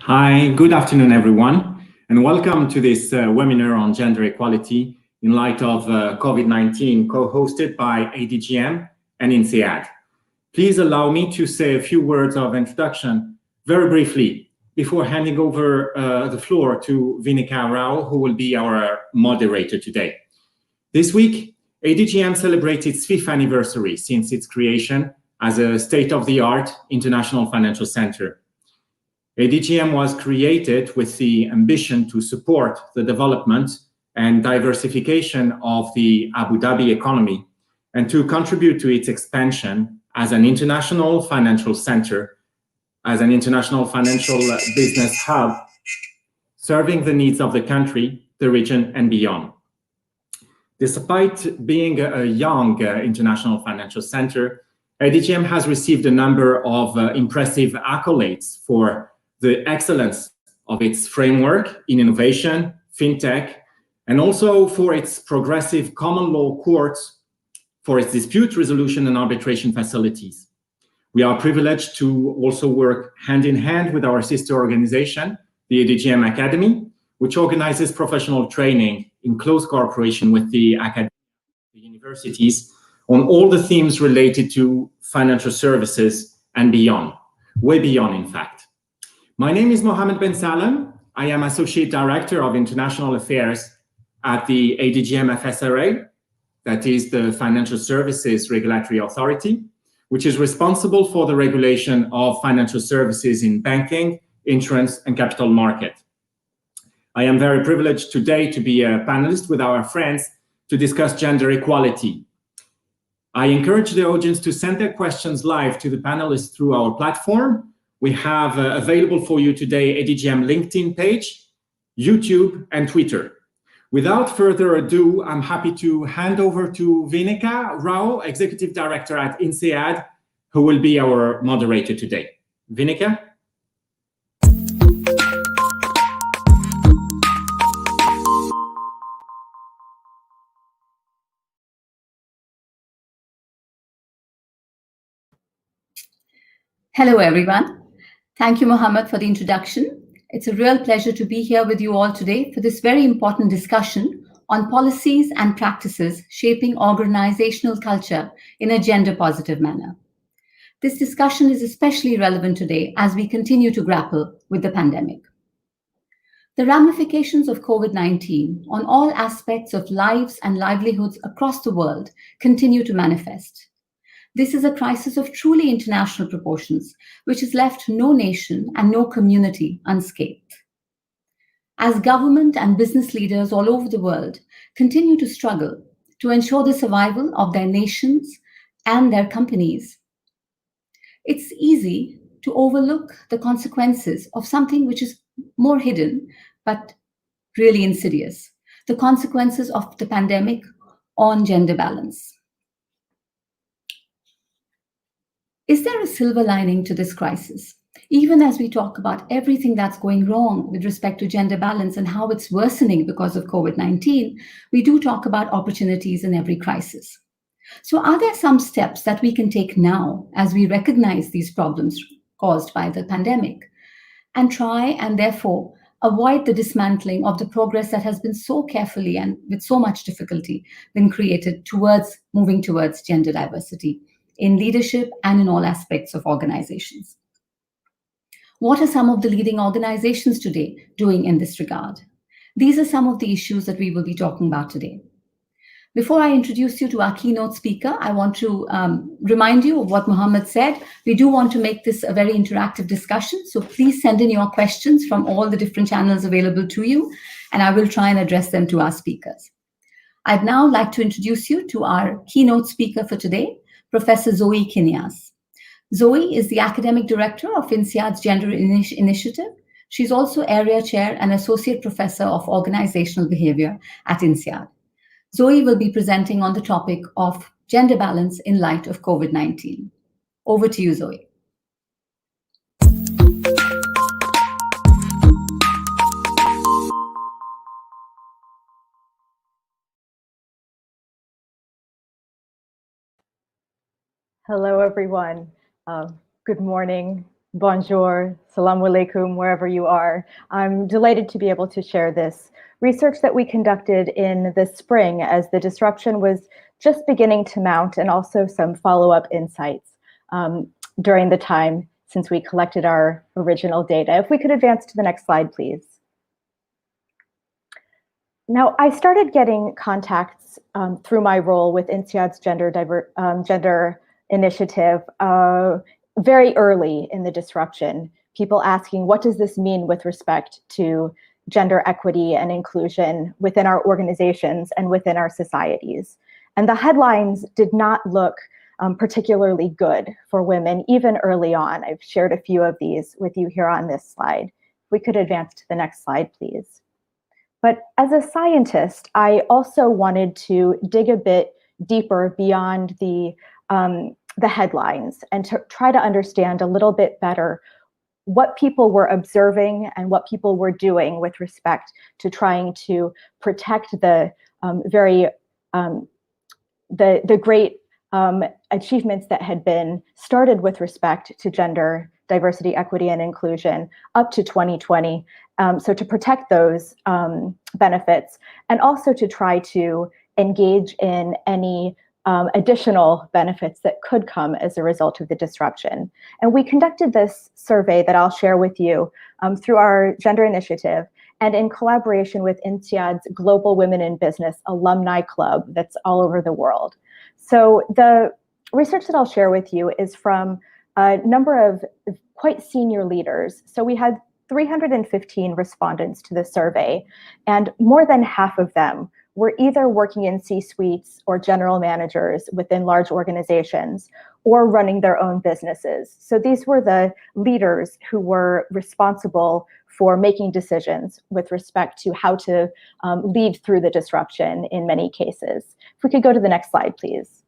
Hi, good afternoon, everyone, and welcome to this webinar on gender equality in light of COVID-19, co-hosted by ADGM and INSEAD. Please allow me to say a few words of introduction very briefly before handing over the floor to Vinika Rao, who will be our moderator today. This week, ADGM celebrates its 5th anniversary since its creation as a state-of-the-art international financial center. ADGM was created with the ambition to support the development and diversification of the Abu Dhabi economy and to contribute to its expansion as an international financial center, as an international financial business hub, serving the needs of the country, the region, and beyond. Despite being a young international financial center, ADGM has received a number of impressive accolades for the excellence of its framework in innovation, fintech, and also for its progressive common law courts, for its dispute resolution and arbitration facilities. We are privileged to also work hand in hand with our sister organization, the ADGM Academy, which organizes professional training in close cooperation with the universities on all the themes related to financial services and beyond, way beyond, in fact. My name is Mohammed Ben Salem. I am Associate Director of International Affairs at the ADGM FSRA, that is the Financial Services Regulatory Authority, which is responsible for the regulation of financial services in banking, insurance, and capital market. I am very privileged today to be a panelist with our friends to discuss gender equality. I encourage the audience to send their questions live to the panelists through our platform. We have available for you today ADGM LinkedIn page, YouTube, and Twitter. Without further ado, I'm happy to hand over to Vinika Rao, Executive Director at INSEAD, who will be our moderator today. Vinika? Hello, everyone. Thank you, Mohammed, for the introduction. It's a real pleasure to be here with you all today for this very important discussion on policies and practices shaping organizational culture in a gender-positive manner. This discussion is especially relevant today as we continue to grapple with the pandemic. The ramifications of COVID-19 on all aspects of lives and livelihoods across the world continue to manifest. This is a crisis of truly international proportions, which has left no nation and no community unscathed. As government and business leaders all over the world continue to struggle to ensure the survival of their nations and their companies, it's easy to overlook the consequences of something which is more hidden, but really insidious: the consequences of the pandemic on gender balance. Is there a silver lining to this crisis? Even as we talk about everything that's going wrong with respect to gender balance and how it's worsening because of COVID-19, we do talk about opportunities in every crisis. So are there some steps that we can take now as we recognize these problems caused by the pandemic and try and therefore avoid the dismantling of the progress that has been so carefully and with so much difficulty been created towards moving towards gender diversity in leadership and in all aspects of organizations? What are some of the leading organizations today doing in this regard? These are some of the issues that we will be talking about today. Before I introduce you to our keynote speaker, I want to remind you of what Mohammed said. We do want to make this a very interactive discussion, so please send in your questions from all the different channels available to you, and I will try and address them to our speakers. I'd now like to introduce you to our keynote speaker for today, Professor Zoe Kinyas. Zoe is the Academic Director of INSEAD's Gender Initiative. She's also Area Chair and Associate Professor of Organizational Behavior at INSEAD. Zoe will be presenting on the topic of gender balance in light of COVID-19. Over to you, Zoe. Hello, everyone. Good morning, Bonjour, salaam alaikum, wherever you are. I'm delighted to be able to share this research that we conducted in the spring as the disruption was just beginning to mount, and also some follow-up insights during the time since we collected our original data. If we could advance to the next slide, please. Now, I started getting contacts through my role with INSEAD's gender initiative very early in the disruption. People asking, what does this mean with respect to gender equity and inclusion within our organizations and within our societies? And the headlines did not look particularly good for women, even early on. I've shared a few of these with you here on this slide. If we could advance to the next slide, please. But as a scientist, I also wanted to dig a bit deeper beyond the headlines and to try to understand a little bit better what people were observing and what people were doing with respect to trying to protect the great achievements that had been started with respect to gender diversity, equity, and inclusion up to 2020. So to protect those benefits, and also to try to engage in any additional benefits that could come as a result of the disruption. And we conducted this survey that I'll share with you through our gender initiative and in collaboration with INSEAD's Global Women in Business Alumni Club that's all over the world. So the research that I'll share with you is from a number of quite senior leaders. So we had 315 respondents to the survey, and more than half of them were either working in C-suites or general managers within large organizations or running their own businesses. So these were the leaders who were responsible for making decisions with respect to how to lead through the disruption in many cases. If we could go to the next slide, please.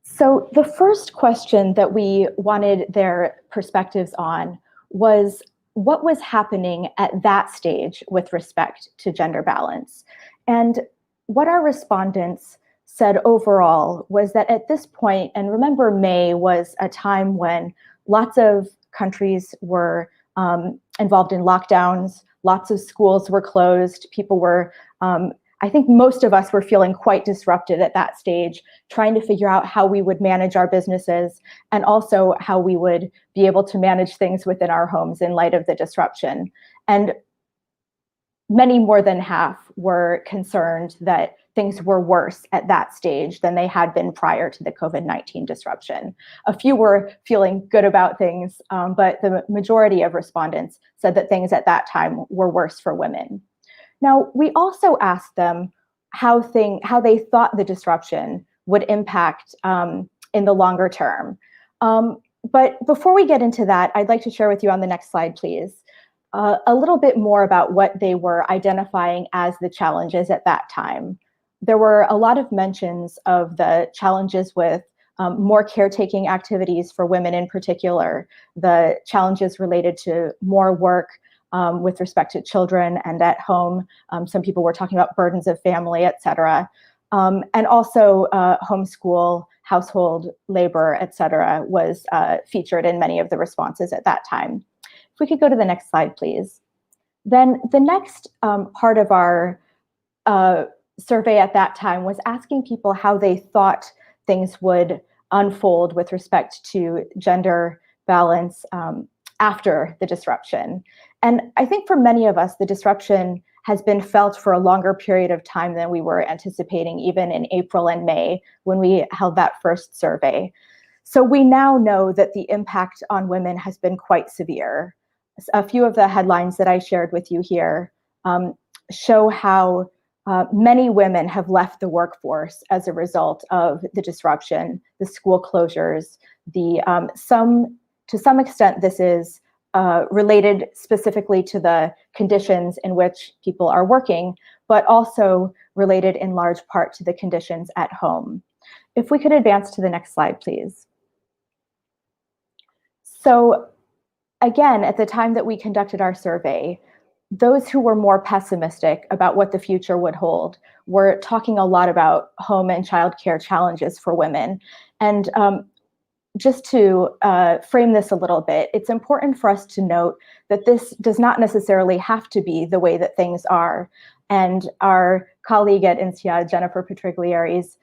So the first question that we wanted their perspectives on was what was happening at that stage with respect to gender balance. And what our respondents said overall was that at this point, and remember May was a time when lots of countries were involved in lockdowns, lots of schools were closed, people were, I think most of us were feeling quite disrupted at that stage, trying to figure out how we would manage our businesses and also how we would be able to manage things within our homes in light of the disruption. And many more than half were concerned that things were worse at that stage than they had been prior to the COVID-19 disruption. A few were feeling good about things, but the majority of respondents said that things at that time were worse for women. Now, we also asked them how they thought the disruption would impact in the longer term. But before we get into that, I'd like to share with you on the next slide, please, a little bit more about what they were identifying as the challenges at that time. There were a lot of mentions of the challenges with more caretaking activities for women in particular, the challenges related to more work, with respect to children and at home. Some people were talking about burdens of family, et cetera. And also homeschool, household labor, et cetera, was featured in many of the responses at that time. If we could go to the next slide, please. Then the next part of our survey at that time was asking people how they thought things would unfold with respect to gender balance after the disruption. And I think for many of us, the disruption has been felt for a longer period of time than we were anticipating, even in April and May when we held that first survey. So we now know that the impact on women has been quite severe. A few of the headlines that I shared with you here show how many women have left the workforce as a result of the disruption, the school closures, to some extent this is related specifically to the conditions in which people are working, but also related in large part to the conditions at home. If we could advance to the next slide, please. So again, at the time that we conducted our survey, those who were more pessimistic about what the future would hold were talking a lot about home and childcare challenges for women. And just to frame this a little bit, it's important for us to note that this does not necessarily have to be the way that things are. And our colleague at INSEAD, Jennifer Petriglieri's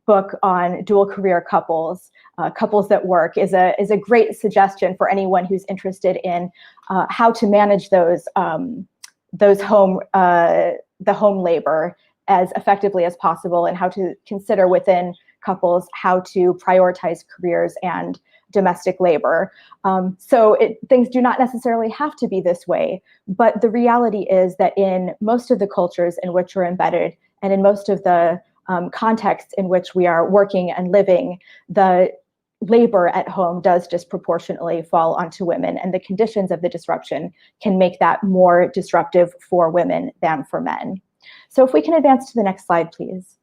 book on dual career couples, couples that work, is a great suggestion for anyone who's interested in how to manage the home labor as effectively as possible, and how to consider within couples how to prioritize careers and domestic labor. Things do not necessarily have to be this way, but the reality is that in most of the cultures in which we're embedded, and in most of the contexts in which we are working and living, the labor at home does disproportionately fall onto women, and the conditions of the disruption can make that more disruptive for women than for men. So if we can advance to the next slide, please.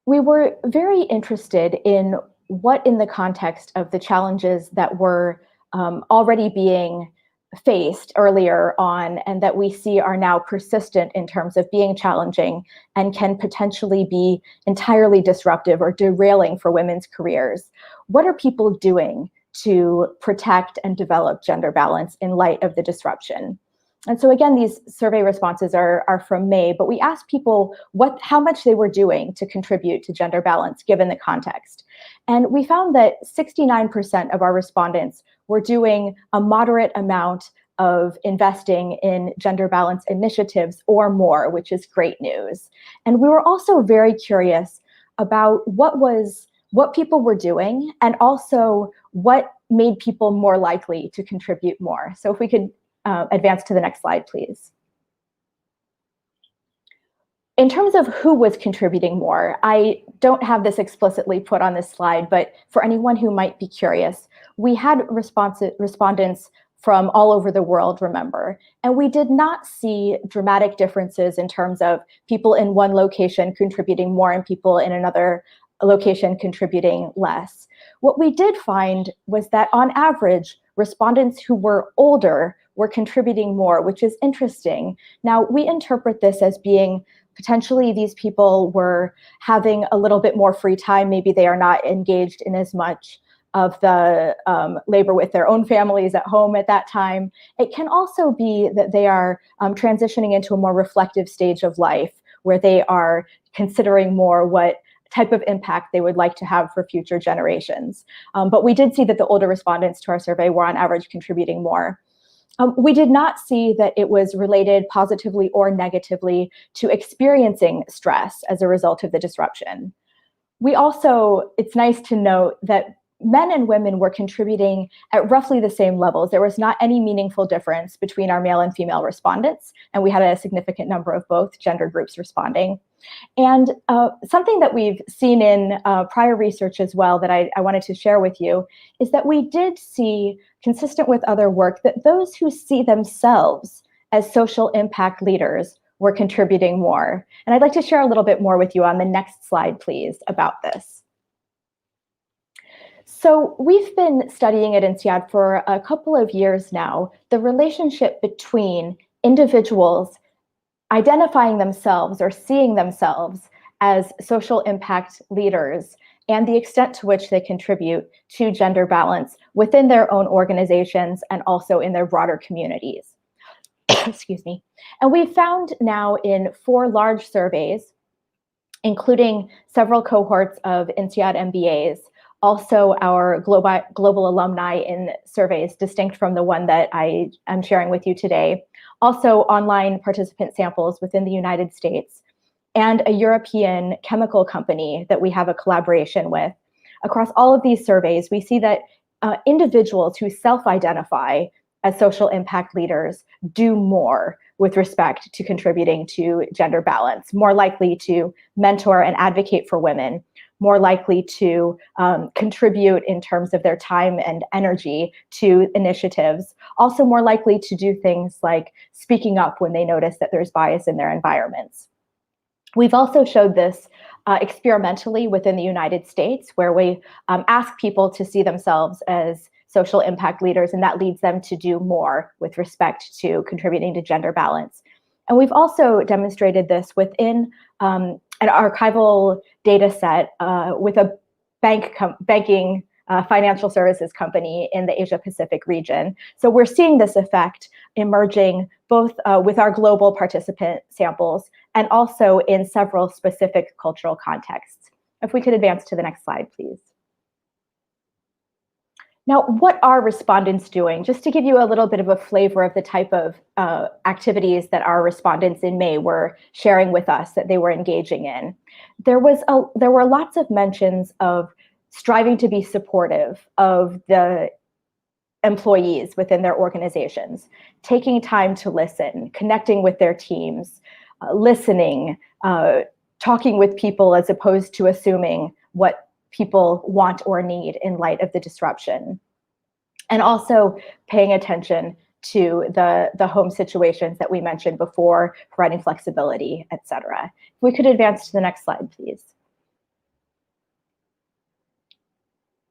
We were very interested in what, in the context of the challenges that were already being faced earlier on, and that we see are now persistent in terms of being challenging and can potentially be entirely disruptive or derailing for women's careers. What are people doing to protect and develop gender balance in light of the disruption? And so again, these survey responses are from May, but we asked people how much they were doing to contribute to gender balance given the context. And we found that 69% of our respondents were doing a moderate amount of investing in gender balance initiatives or more, which is great news. And we were also very curious about what people were doing, and also what made people more likely to contribute more. So if we could advance to the next slide, please. In terms of who was contributing more, I don't have this explicitly put on this slide, but for anyone who might be curious, we had respondents from all over the world, remember, and we did not see dramatic differences in terms of people in one location contributing more and people in another location contributing less. What we did find was that on average, respondents who were older were contributing more, which is interesting. Now, we interpret this as being potentially these people were having a little bit more free time. Maybe they are not engaged in as much of the labor with their own families at home at that time. It can also be that they are transitioning into a more reflective stage of life, where they are considering more what type of impact they would like to have for future generations. But we did see that the older respondents to our survey were on average contributing more. We did not see that it was related positively or negatively to experiencing stress as a result of the disruption. It's nice to note that men and women were contributing at roughly the same levels. There was not any meaningful difference between our male and female respondents, and we had a significant number of both gender groups responding. And something that we've seen in prior research as well that I wanted to share with you is that we did see, consistent with other work, that those who see themselves as social impact leaders were contributing more. And I'd like to share a little bit more with you on the next slide, please, about this. So we've been studying at INSEAD for a couple of years now, the relationship between individuals identifying themselves or seeing themselves as social impact leaders and the extent to which they contribute to gender balance within their own organizations and also in their broader communities. Excuse me. And we've found now in 4 large surveys, including several cohorts of INSEAD MBAs, also our global alumni in surveys, distinct from the one that I am sharing with you today, also online participant samples within the United States, and a European chemical company that we have a collaboration with. Across all of these surveys, we see that individuals who self-identify as social impact leaders do more with respect to contributing to gender balance, more likely to mentor and advocate for women, more likely to contribute in terms of their time and energy to initiatives, also more likely to do things like speaking up when they notice that there's bias in their environments. We've also showed this experimentally within the United States, where we ask people to see themselves as social impact leaders, and that leads them to do more with respect to contributing to gender balance. And we've also demonstrated this within an archival data set with a banking financial services company in the Asia Pacific region. So we're seeing this effect emerging both with our global participant samples and also in several specific cultural contexts. If we could advance to the next slide, please. Now, what are respondents doing? Just to give you a little bit of a flavor of the type of activities that our respondents in May were sharing with us that they were engaging in. There were lots of mentions of striving to be supportive of the employees within their organizations, taking time to listen, connecting with their teams, listening, talking with people as opposed to assuming what people want or need in light of the disruption. And also paying attention to the home situations that we mentioned before, providing flexibility, et cetera. If we could advance to the next slide, please.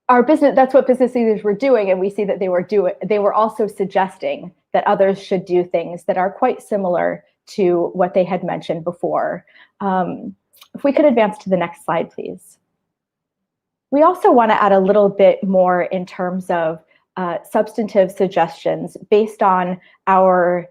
That's what business leaders were doing, and we see that they were also suggesting that others should do things that are quite similar to what they had mentioned before. If we could advance to the next slide, please. We also want to add a little bit more in terms of substantive suggestions based on our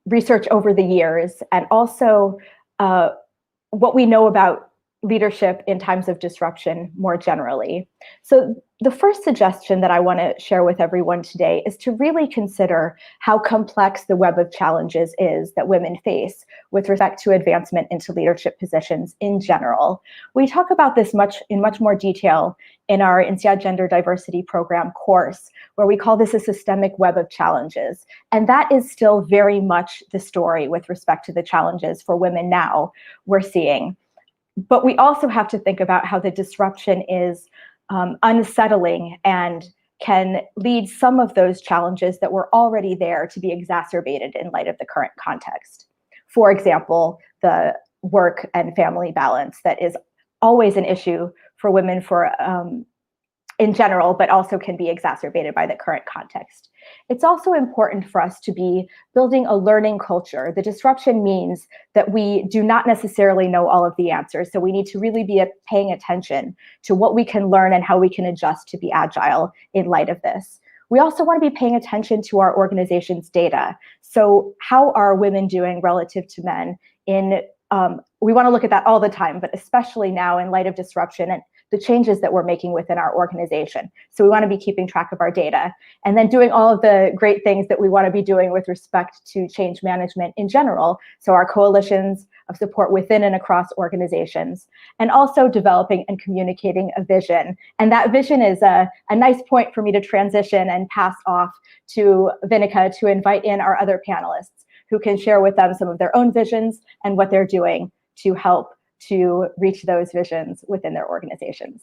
research over the years, and also what we know about leadership in times of disruption more generally. So the first suggestion that I want to share with everyone today is to really consider how complex the web of challenges is that women face with respect to advancement into leadership positions in general. We talk about this in much more detail in our INSEAD Gender Diversity Program course, where we call this a systemic web of challenges. And that is still very much the story with respect to the challenges for women now we're seeing. But we also have to think about how the disruption is unsettling and can lead some of those challenges that were already there to be exacerbated in light of the current context. For example, the work and family balance that is always an issue for women in general, but also can be exacerbated by the current context. It's also important for us to be building a learning culture. The disruption means that we do not necessarily know all of the answers, so we need to really be paying attention to what we can learn and how we can adjust to be agile in light of this. We also want to be paying attention to our organization's data. So how are women doing relative to men? We want to look at that all the time, but especially now in light of disruption and the changes that we're making within our organization. So we want to be keeping track of our data and then doing all of the great things that we want to be doing with respect to change management in general. So our coalitions of support within and across organizations, and also developing and communicating a vision. And that vision is a nice point for me to transition and pass off to Vinica to invite in our other panelists who can share with them some of their own visions and what they're doing to help to reach those visions within their organizations.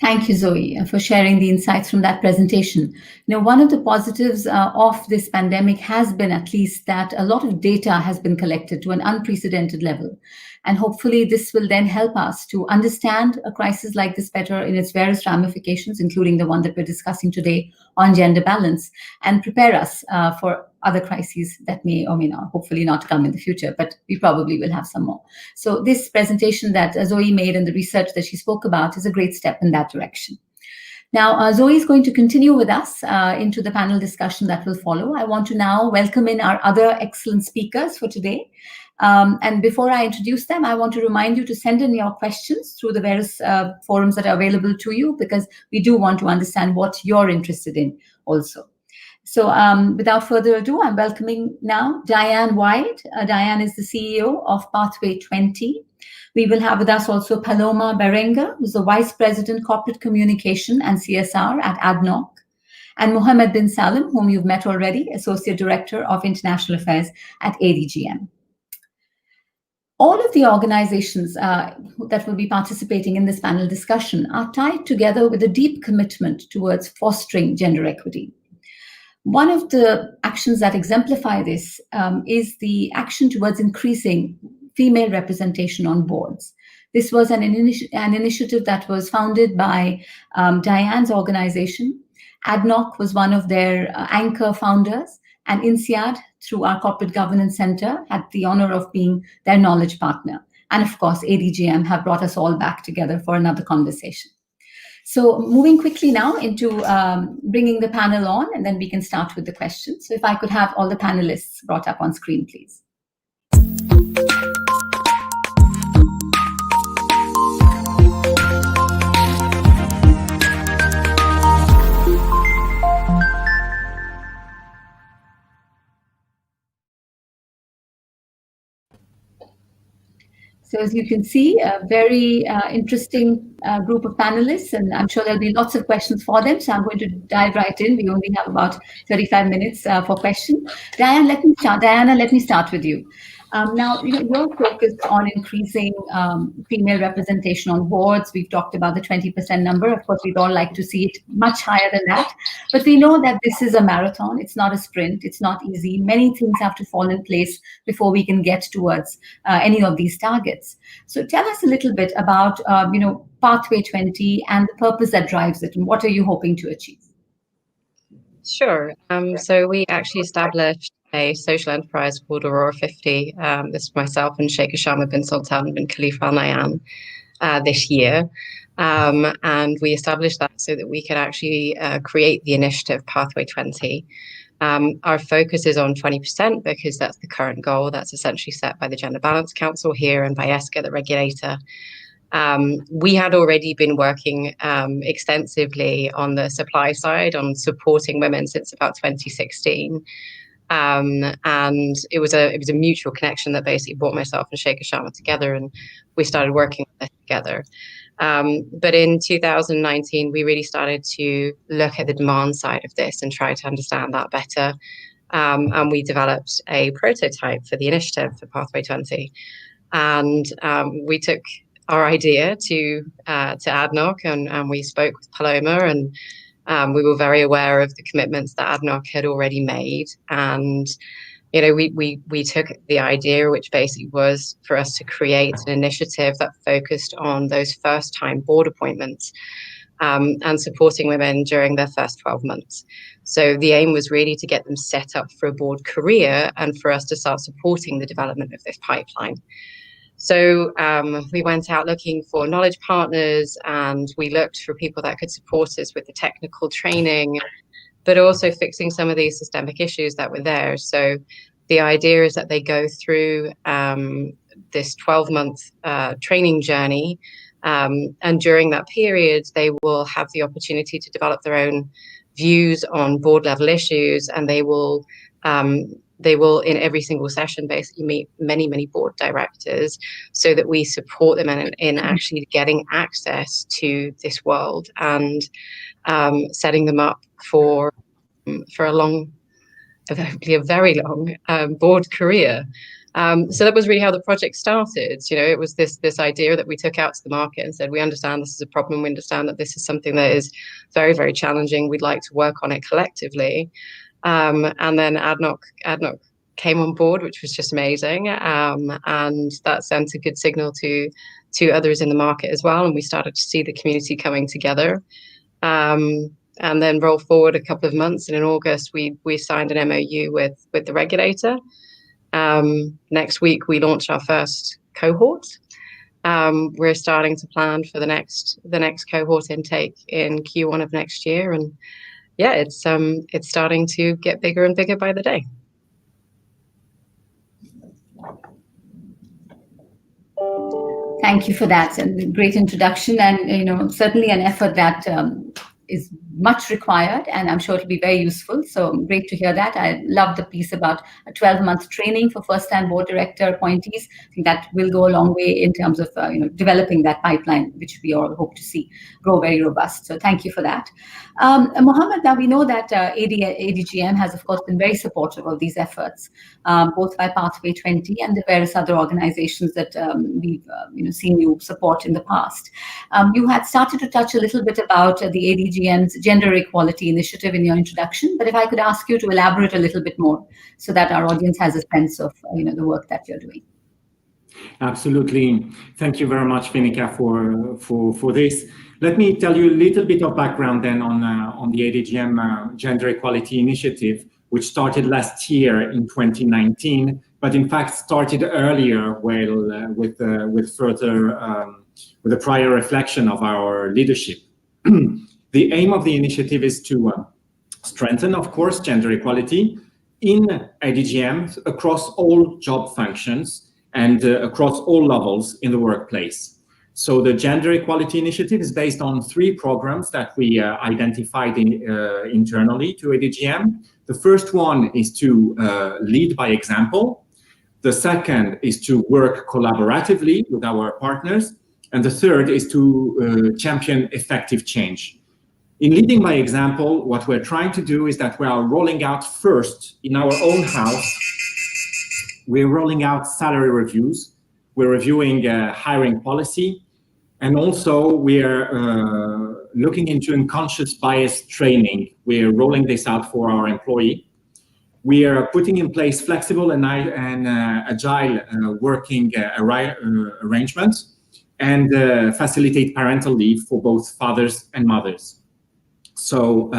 Thank you, Zoe, for sharing the insights from that presentation. One of the positives of this pandemic has been at least that a lot of data has been collected to an unprecedented level. And hopefully this will then help us to understand a crisis like this better in its various ramifications, including the one that we're discussing today on gender balance, and prepare us for other crises that may or may not, hopefully not come in the future, but we probably will have some more. So this presentation that Zoe made and the research that she spoke about is a great step in that direction. Now, Zoe is going to continue with us into the panel discussion that will follow. I want to now welcome in our other excellent speakers for today. And before I introduce them, I want to remind you to send in your questions through the various forums that are available to you, because we do want to understand what you're interested in also. So without further ado, I'm welcoming now Diane White. Diane is the CEO of Pathway 20. We will have with us also Paloma Berenga, who's the Vice President Corporate Communication and CSR at ADNOC, and Mohammed bin Salim, whom you've met already, Associate Director of International Affairs at ADGM. All of the organizations that will be participating in this panel discussion are tied together with a deep commitment towards fostering gender equity. One of the actions that exemplify this is the action towards increasing female representation on boards. This was an initiative that was founded by Diane's organization. ADNOC was one of their anchor founders, and INSEAD, through our Corporate Governance Center, had the honor of being their knowledge partner. And of course, ADGM have brought us all back together for another conversation. So moving quickly now into bringing the panel on, and then we can start with the questions. So if I could have all the panelists brought up on screen, please. So as you can see, a very interesting group of panelists, and I'm sure there'll be lots of questions for them. So I'm going to dive right in. We only have about 35 minutes for questions. Diana, let me start with you. Now, you're focused on increasing female representation on boards. We've talked about the 20% number. Of course, we'd all like to see it much higher than that. But we know that this is a marathon. It's not a sprint. It's not easy. Many things have to fall in place before we can get towards any of these targets. So tell us a little bit about, Pathway 20 and the purpose that drives it, and what are you hoping to achieve? Sure. So we actually established a social enterprise called Aurora 50. This is myself and Sheikh Sharma bin Sultan bin Khalifa Al Nahyan this year. And we established that so that we could actually create the initiative Pathway 20. Our focus is on 20% because that's the current goal. That's essentially set by the Gender Balance Council here and by ESCA, the regulator. We had already been working extensively on the supply side on supporting women since about 2016. And it was a mutual connection that basically brought myself and Sheikh Sharma together, and we started working on this together. But in 2019, we really started to look at the demand side of this and try to understand that better. And we developed a prototype for the initiative for Pathway 20. And we took our idea to ADNOC, and we spoke with Paloma, and we were very aware of the commitments that ADNOC had already made. And we took the idea, which basically was for us to create an initiative that focused on those first-time board appointments and supporting women during their first 12 months. So the aim was really to get them set up for a board career and for us to start supporting the development of this pipeline. So we went out looking for knowledge partners, and we looked for people that could support us with the technical training, but also fixing some of these systemic issues that were there. So the idea is that they go through this 12-month training journey, and during that period, they will have the opportunity to develop their own views on board level issues, and they will in every single session basically meet many board directors so that we support them in actually getting access to this world and setting them up for a very long board career. So that was really how the project started. It was this idea that we took out to the market and said, we understand this is a problem. We understand that this is something that is very, very challenging. We'd like to work on it collectively. And then ADNOC came on board, which was just amazing. And that sent a good signal to others in the market as well. And we started to see the community coming together. And then roll forward a couple of months, and in August, we signed an MOU with the regulator. Next week, we launched our first cohort. We're starting to plan for the next cohort intake in Q1 of next year. And yeah, it's starting to get bigger and bigger by the day. Thank you for that, and great introduction, and certainly an effort that is much required, and I'm sure it'll be very useful. So great to hear that. I love the piece about a 12-month training for first-time board director appointees. I think that will go a long way in terms of developing that pipeline, which we all hope to see grow very robust. So thank you for that. Mohammed, now we know that ADGM has, of course, been very supportive of these efforts, both by Pathway 20 and the various other organizations that we've seen you support in the past. You had started to touch a little bit about the ADGM's Gender Equality Initiative in your introduction, but if I could ask you to elaborate a little bit more so that our audience has a sense of the work that you're doing. Absolutely. Thank you very much, Vinica, for this. Let me tell you a little bit of background then on the ADGM Gender Equality Initiative, which started last year in 2019, but in fact started earlier with a prior reflection of our leadership. The aim of the initiative is to strengthen, of course, gender equality in ADGM across all job functions and across all levels in the workplace. So the Gender Equality Initiative is based on 3 programs that we identified internally to ADGM. The first one is to lead by example. The second is to work collaboratively with our partners. And the third is to champion effective change. In leading by example, what we're trying to do is that we are rolling out first in our own house. We're rolling out salary reviews. We're reviewing hiring policy. And also we're looking into unconscious bias training. We're rolling this out for our employee. We are putting in place flexible and agile working arrangements and facilitate parental leave for both fathers and mothers. So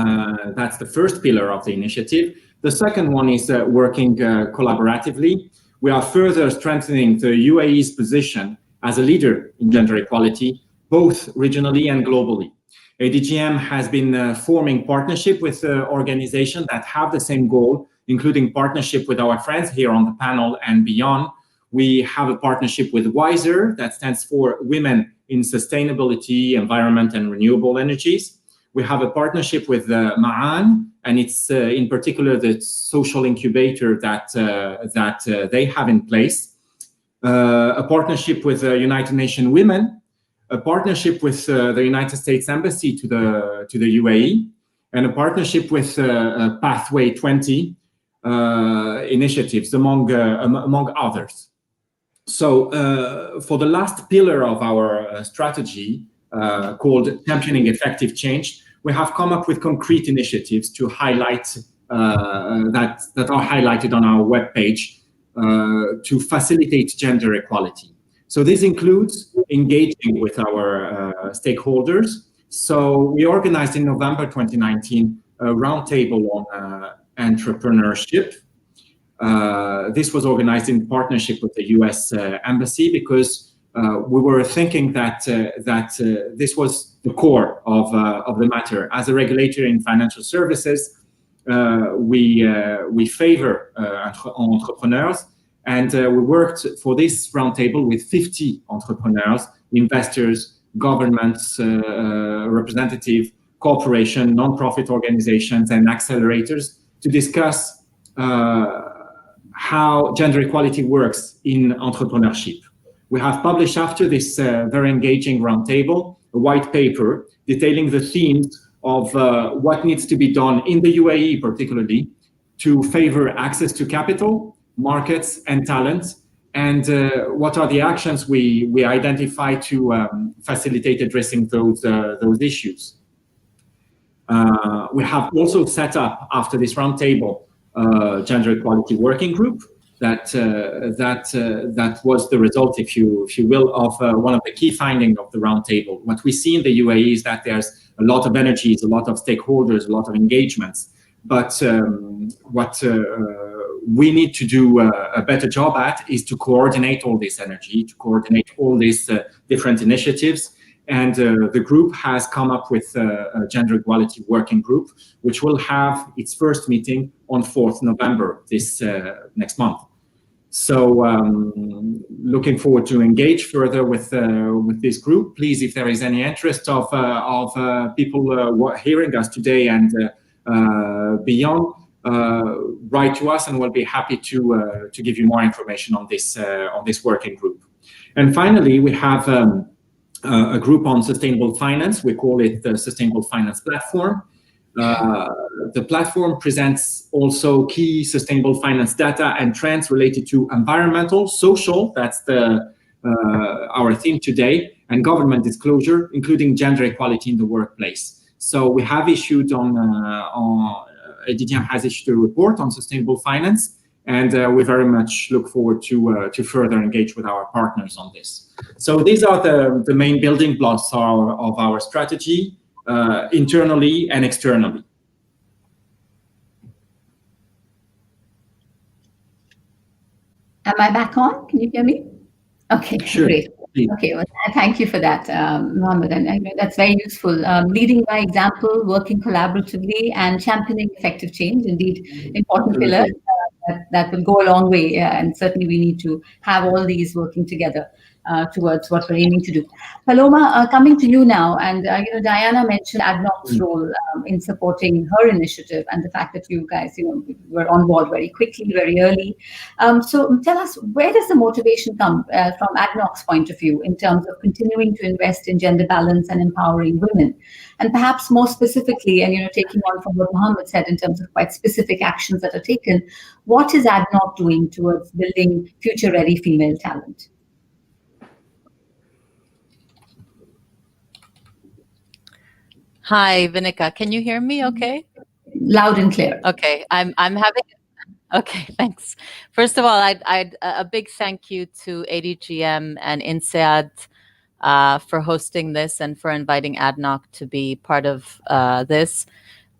that's the first pillar of the initiative. The second one is working collaboratively. We are further strengthening the UAE's position as a leader in gender equality, both regionally and globally. ADGM has been forming partnership with organizations that have the same goal, including partnership with our friends here on the panel and beyond. We have a partnership with WISER, that stands for Women in Sustainability, Environment and Renewable Energies. We have a partnership with Ma'an, and it's in particular the social incubator that they have in place. A partnership with United Nations Women, a partnership with the United States Embassy to the UAE, and a partnership with Pathway 20 initiatives, among others. So for the last pillar of our strategy, called Championing Effective Change, we have come up with concrete initiatives to highlight that are highlighted on our webpage to facilitate gender equality. So this includes engaging with our stakeholders. So we organized in November 2019 a roundtable on entrepreneurship. This was organized in partnership with the US Embassy because we were thinking that this was the core of the matter. As a regulator in financial services, we favor entrepreneurs, and we worked for this roundtable with 50 entrepreneurs, investors, governments, representative, corporation, non-profit organizations, and accelerators to discuss how gender equality works in entrepreneurship. We have published after this very engaging roundtable a white paper detailing the themes of what needs to be done in the UAE particularly to favor access to capital, markets, and talent, and what are the actions we identify to facilitate addressing those issues. We have also set up after this roundtable gender equality working group that was the result, if you will, of one of the key findings of the roundtable. What we see in the UAE is that there's a lot of energies, a lot of stakeholders, a lot of engagements. But what we need to do a better job at is to coordinate all this energy, to coordinate all these different initiatives. And the group has come up with a gender equality working group, which will have its first meeting on 4th November, this next month. So looking forward to engage further with this group. Please, if there is any interest of people hearing us today and beyond, write to us, and we'll be happy to give you more information on this working group. And finally, we have a group on sustainable finance. We call it the Sustainable Finance Platform. The platform presents also key sustainable finance data and trends related to environmental, social, that's our theme today, and government disclosure, including gender equality in the workplace. So we have issued ADGM has issued a report on sustainable finance, And we very much look forward to further engage with our partners on this. So these are the main building blocks of our strategy, internally and externally. Am I back on? Can you hear me? Okay, sure. Great. Okay, well, thank you for that, Mohammed, and I know that's very useful. Leading by example, working collaboratively, and championing effective change, indeed, important pillars that will go a long way, and certainly we need to have all these working together towards what we're aiming to do. Paloma, coming to you now, and Diana mentioned ADNOC's role in supporting her initiative, and the fact that you guys, were on board very quickly, very early. So tell us, where does the motivation come from ADNOC's point of view in terms of continuing to invest in gender balance and empowering women? And perhaps more specifically, and taking on from what Mohammed said in terms of quite specific actions that are taken, what is ADNOC doing towards building future-ready female talent? Hi, Vinika. Can you hear me okay? Loud and clear. Okay, I'm having... Okay, thanks. First of all, I'd a big thank you to ADGM and INSEAD for hosting this and for inviting ADNOC to be part of this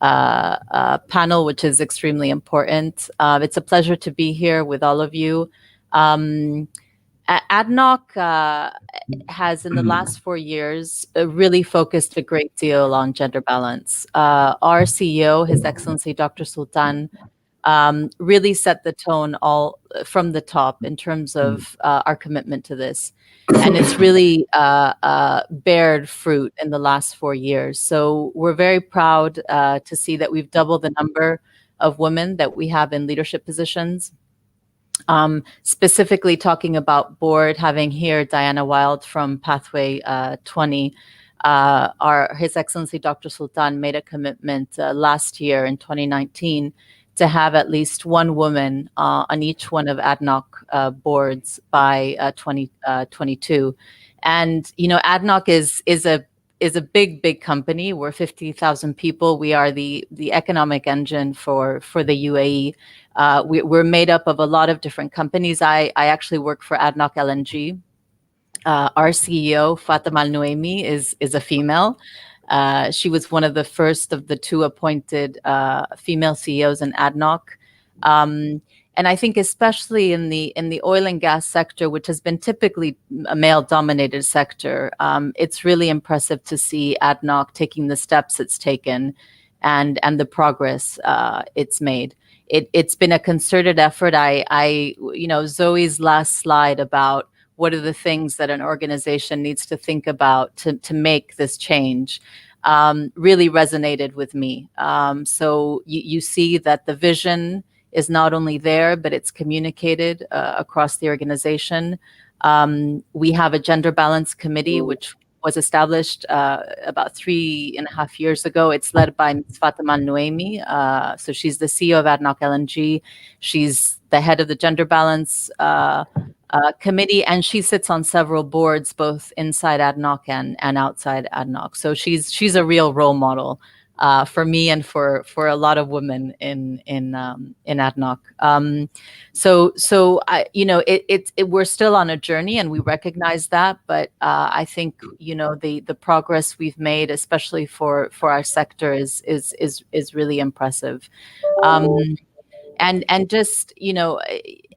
panel, which is extremely important. It's a pleasure to be here with all of you. ADNOC has, in the last 4 years, really focused a great deal on gender balance. Our CEO, His Excellency Dr. Sultan, really set the tone all from the top in terms of our commitment to this. And it's really bared fruit in the last 4 years. So we're very proud to see that we've doubled the number of women that we have in leadership positions. Specifically talking about board, having here Diana Wild from Pathway 20, His Excellency Dr. Sultan made a commitment last year in 2019 to have at least one woman on each one of ADNOC boards by 2022. And ADNOC is a big company. We're 50,000 people. We are the economic engine for the UAE. We're made up of a lot of different companies. I actually work for ADNOC LNG. Our CEO, Fatima Al Nuaimi, is a female. She was one of the first of the 2 appointed female CEOs in ADNOC. And I think especially in the oil and gas sector, which has been typically a male-dominated sector, it's really impressive to see ADNOC taking the steps it's taken and the progress it's made. It's been a concerted effort. Zoe's last slide about what are the things that an organization needs to think about to make this change really resonated with me. So you see that the vision is not only there, but it's communicated across the organization. We have a gender balance committee, which was established about 3.5 years ago. It's led by Ms. Fatima Al Nuaimi. So she's the CEO of ADNOC LNG. She's the head of the gender balance committee, and she sits on several boards, both inside ADNOC and outside ADNOC. So she's a real role model for me and for a lot of women in ADNOC. We're still on a journey, and we recognize that. But I think the progress we've made, especially for our sector, is really impressive. And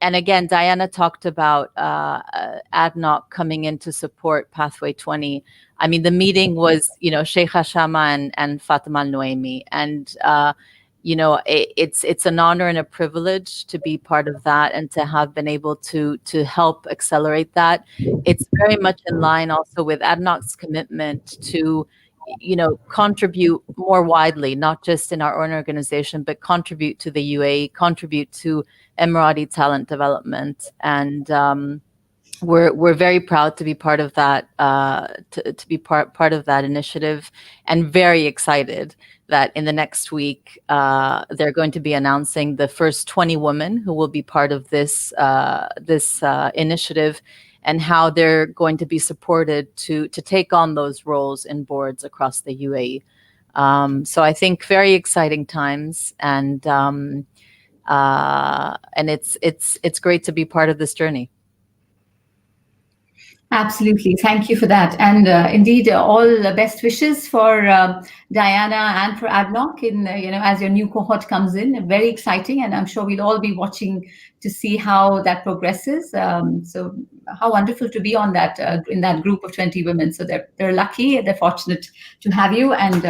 again, Diana talked about ADNOC coming in to support Pathway 20. I mean, the meeting was, Sheikha Shama and Fatima Al Nuaimi. And, it's an honor and a privilege to be part of that and to have been able to help accelerate that. It's very much in line also with ADNOC's commitment to contribute more widely, not just in our own organization, but contribute to the UAE, contribute to Emirati talent development. And we're very proud to be part of that, to be part of that initiative, and very excited that in the next week they're going to be announcing the first 20 women who will be part of this initiative, and how they're going to be supported to take on those roles in boards across the UAE. So I think very exciting times, and And it's great to be part of this journey. Absolutely. Thank you for that. And indeed, all the best wishes for Diana and for ADNOC in, as your new cohort comes in. Very exciting. And I'm sure we'll all be watching to see how that progresses. So how wonderful to be on that in that group of 20 women. So they're lucky, they're fortunate to have you. And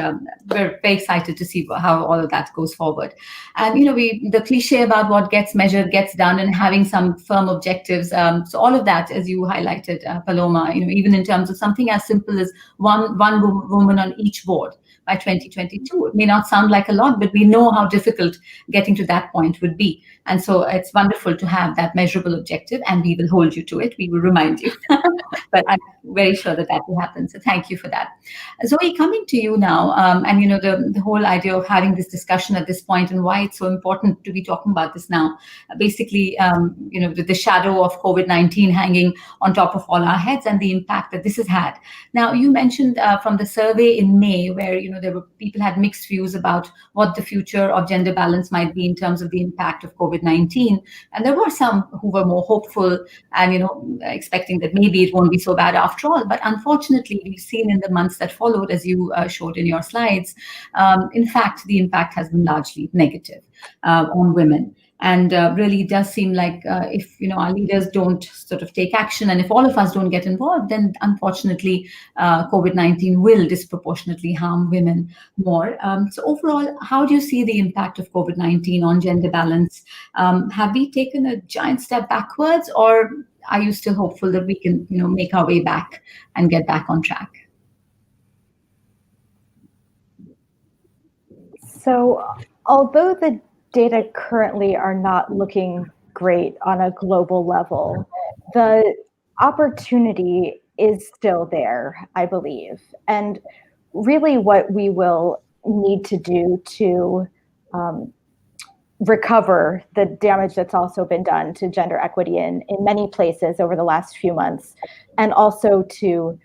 we're very excited to see how all of that goes forward. And, the cliche about what gets measured gets done, and having some firm objectives. So all of that, as you highlighted, Paloma, even in terms of something as simple as one woman on each board by 2022. It may not sound like a lot, but we know how difficult getting to that point would be. And so it's wonderful to have that measurable objective, and we will hold you to it. We will remind you. But I'm very sure that will happen. So thank you for that. Zoe, coming to you now, and the whole idea of having this discussion at this point, and why it's so important to be talking about this now. Basically, with the shadow of COVID-19 hanging on top of all our heads and the impact that this has had. Now, you mentioned from the survey in May, where people had mixed views about what the future of gender balance might be in terms of the impact of COVID-19, and there were some who were more hopeful and expecting that maybe it won't be so bad after all. But unfortunately, we've seen in the months that followed, as you showed in your slides, in fact, the impact has been largely negative on women. And really does seem like if our leaders don't sort of take action, and if all of us don't get involved, then unfortunately COVID-19 will disproportionately harm women more. So overall, how do you see the impact of COVID-19 on gender balance? Have we taken a giant step backwards, or are you still hopeful that we can make our way back and get back on track? So although the data currently are not looking great on a global level, the opportunity is still there, I believe. And really what we will need to do to recover the damage that's also been done to gender equity in many places over the last few months, and also to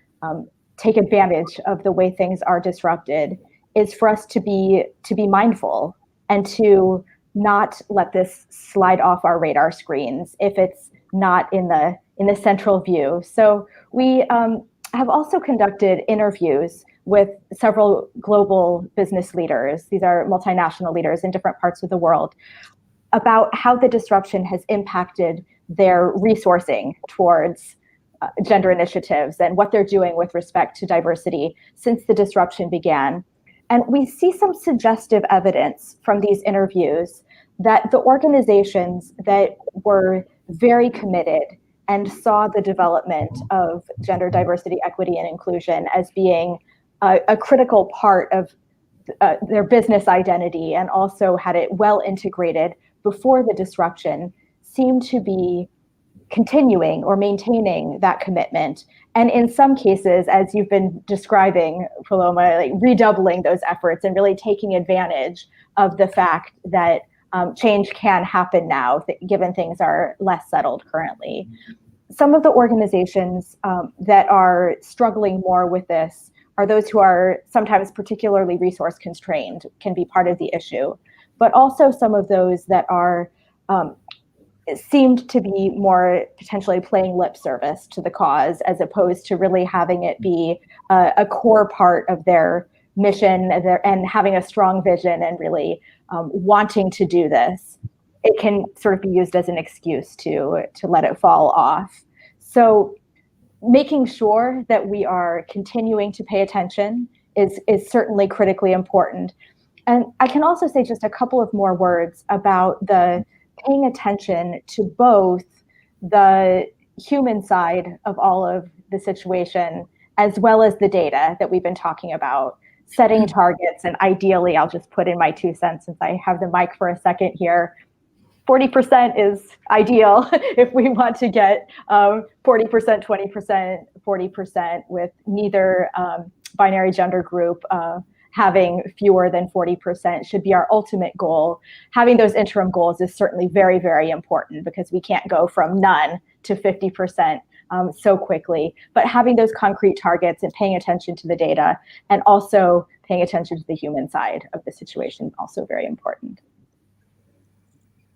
take advantage of the way things are disrupted, is for us to be mindful and to not let this slide off our radar screens if it's not in the central view. So we have also conducted interviews with several global business leaders. These are multinational leaders in different parts of the world, about how the disruption has impacted their resourcing towards gender initiatives and what they're doing with respect to diversity since the disruption began. And we see some suggestive evidence from these interviews that the organizations that were very committed and saw the development of gender diversity, equity, and inclusion as being a critical part of their business identity, and also had it well integrated before the disruption, seem to be continuing or maintaining that commitment. And in some cases, as you've been describing, Paloma, like redoubling those efforts and really taking advantage of the fact that change can happen now, given things are less settled currently. Some of the organizations that are struggling more with this are those who are sometimes particularly resource constrained, can be part of the issue, but also some of those that are seemed to be more potentially playing lip service to the cause, as opposed to really having it be a core part of their mission and having a strong vision and really wanting to do this. It can sort of be used as an excuse to let it fall off. So making sure that we are continuing to pay attention is certainly critically important. And I can also say just a couple of more words about the paying attention to both the human side of all of the situation, as well as the data that we've been talking about, setting targets. And ideally, I'll just put in my 2 cents since I have the mic for a second here. 40% is ideal if we want to get 40%, 20%, 40% with neither binary gender group having fewer than 40% should be our ultimate goal. Having those interim goals is certainly very, very important, because we can't go from none to 50% so quickly. But having those concrete targets and paying attention to the data, and also paying attention to the human side of the situation, is also very important.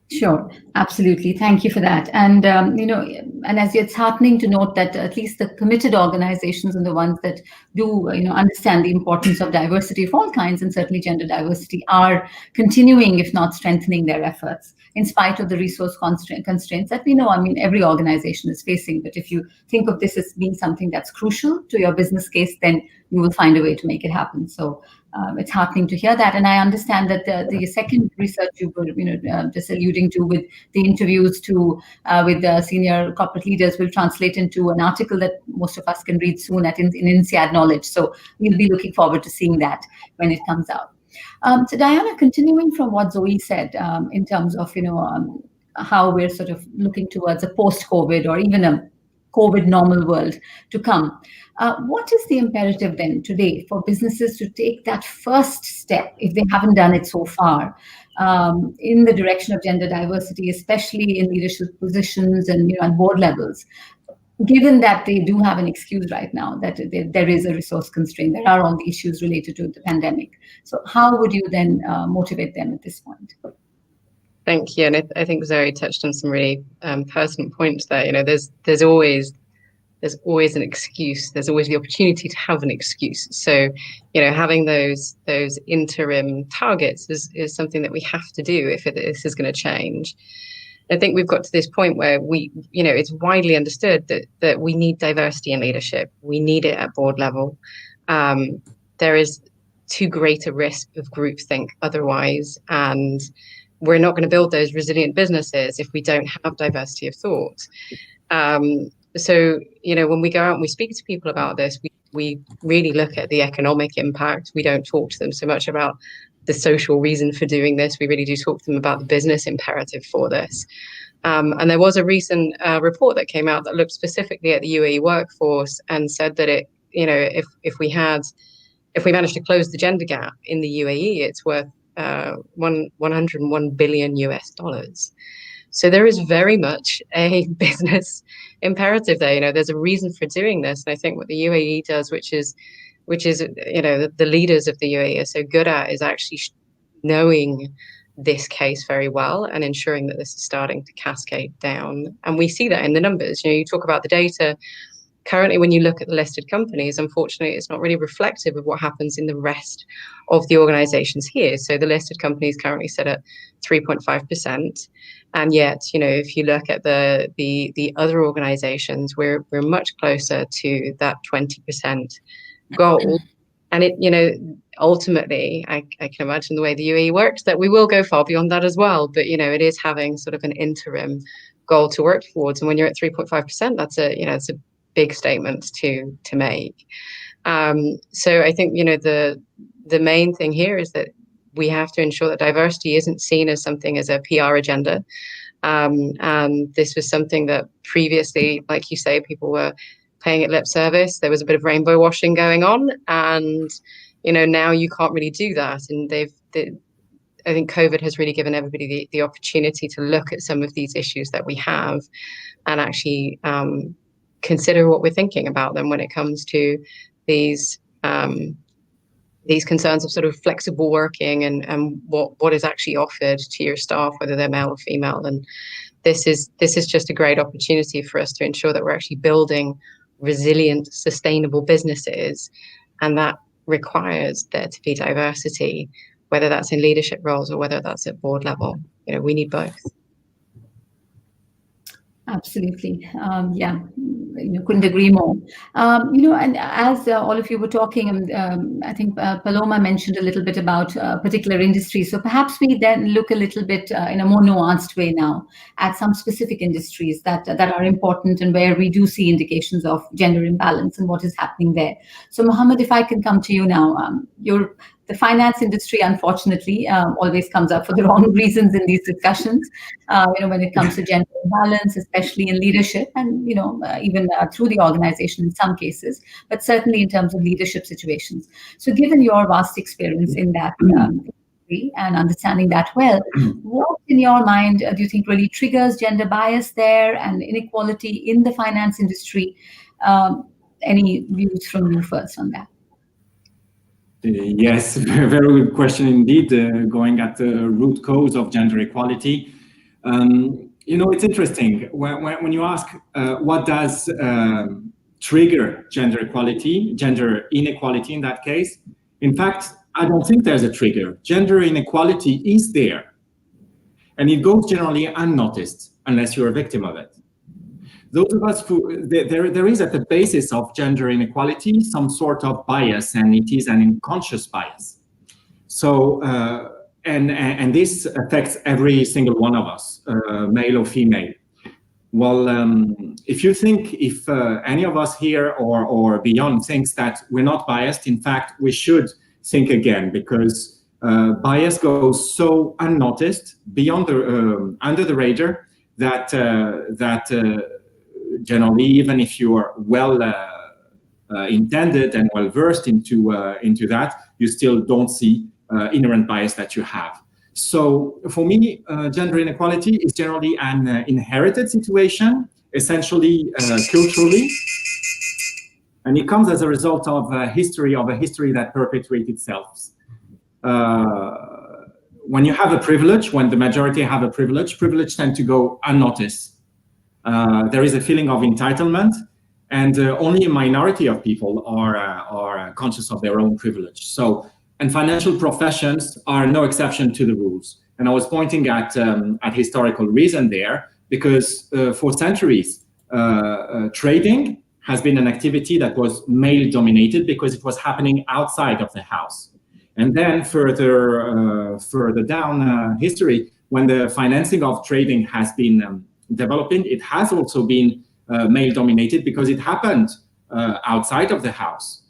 Sure, absolutely. Thank you for that. And, and as it's heartening to note that at least the committed organizations and the ones that do, understand the importance of diversity of all kinds, and certainly gender diversity, are continuing, if not strengthening their efforts, in spite of the resource constraints that we know, every organization is facing. But if you think of this as being something that's crucial to your business case, then you will find a way to make it happen. So it's heartening to hear that. And I understand that the second research you were just alluding to with the interviews with the senior corporate leaders will translate into an article that most of us can read soon in INSEAD Knowledge. So we'll be looking forward to seeing that when it comes out. So Diana, continuing from what Zoe said in terms of how we're sort of looking towards a post-COVID or even a COVID normal world to come. What is the imperative then today for businesses to take that first step, if they haven't done it so far, in the direction of gender diversity, especially in leadership positions and at board levels, given that they do have an excuse right now that there is a resource constraint, there are all the issues related to the pandemic. So how would you then motivate them at this point? Thank you. And I think Zoe touched on some really pertinent points there. There's always an excuse. There's always the opportunity to have an excuse. So, having those interim targets is something that we have to do if this is going to change. I think we've got to this point where it's widely understood that we need diversity in leadership. We need it at board level. There is too great a risk of groupthink otherwise, and we're not going to build those resilient businesses if we don't have diversity of thought. So, when we go out and we speak to people about this, we really look at the economic impact. We don't talk to them so much about the social reason for doing this. We really do talk to them about the business imperative for this. And there was a recent report that came out that looked specifically at the UAE workforce and said that if we managed to close the gender gap in the UAE, it's worth $101 billion US. So there is very much a business imperative there. There's a reason for doing this. And I think what the UAE does, which is the leaders of the UAE are so good at, is actually knowing this case very well and ensuring that this is starting to cascade down. And we see that in the numbers. You talk about the data. Currently, when you look at the listed companies, unfortunately, it's not really reflective of what happens in the rest of the organizations here. So the listed companies currently sit at 3.5%. And yet, if you look at the other organizations, we're much closer to that 20% goal. And ultimately, I can imagine the way the UAE works, that we will go far beyond that as well. But, it is having sort of an interim goal to work towards. And when you're at 3.5%, that's it's a big statement to make. So I think, the main thing here is that we have to ensure that diversity isn't seen as something as a PR agenda. And this was something that previously, like you say, people were paying it lip service. There was a bit of rainbow washing going on, and now you can't really do that. And I think COVID has really given everybody the opportunity to look at some of these issues that we have and actually consider what we're thinking about them when it comes to these concerns of sort of flexible working and what is actually offered to your staff, whether they're male or female. And this is just a great opportunity for us to ensure that we're actually building resilient, sustainable businesses, and that requires there to be diversity, whether that's in leadership roles or whether that's at board level. We need both. Absolutely. Couldn't agree more. And as all of you were talking, I think Paloma mentioned a little bit about particular industries. So perhaps we then look a little bit in a more nuanced way now at some specific industries that are important and where we do see indications of gender imbalance and what is happening there. So Mohammed, if I can come to you now, the finance industry, unfortunately, always comes up for the wrong reasons in these discussions. When it comes to gender imbalance, especially in leadership, and even through the organization in some cases, but certainly in terms of leadership situations. So, given your vast experience in that industry and understanding that well, what in your mind do you think really triggers gender bias there and inequality in the finance industry? Any views from you first on that? Yes, very good question indeed, going at the root cause of gender equality. It's interesting when you ask what does trigger gender inequality in that case. In fact, I don't think there's a trigger. Gender inequality is there, and it goes generally unnoticed unless you're a victim of it. Those of us who, there is at the basis of gender inequality some sort of bias, and it is an unconscious bias. So, and this affects every single one of us, male or female. Well, if you think, if any of us here or beyond thinks that we're not biased, in fact, we should think again, because bias goes so unnoticed, beyond the under the radar, that generally, even if you are well intended and well versed into that, you still don't see inherent bias that you have. So for me, gender inequality is generally an inherited situation, essentially culturally, and it comes as a result of a history that perpetuates itself. When you have a privilege, when the majority have a privilege tend to go unnoticed. There is a feeling of entitlement, and only a minority of people are conscious of their own privilege. So, and financial professions are no exception to the rules. And I was pointing at historical reason there, because for centuries, trading has been an activity that was male dominated because it was happening outside of the house. And then further down history, when the financing of trading has been developing, it has also been male dominated because it happened outside of the house.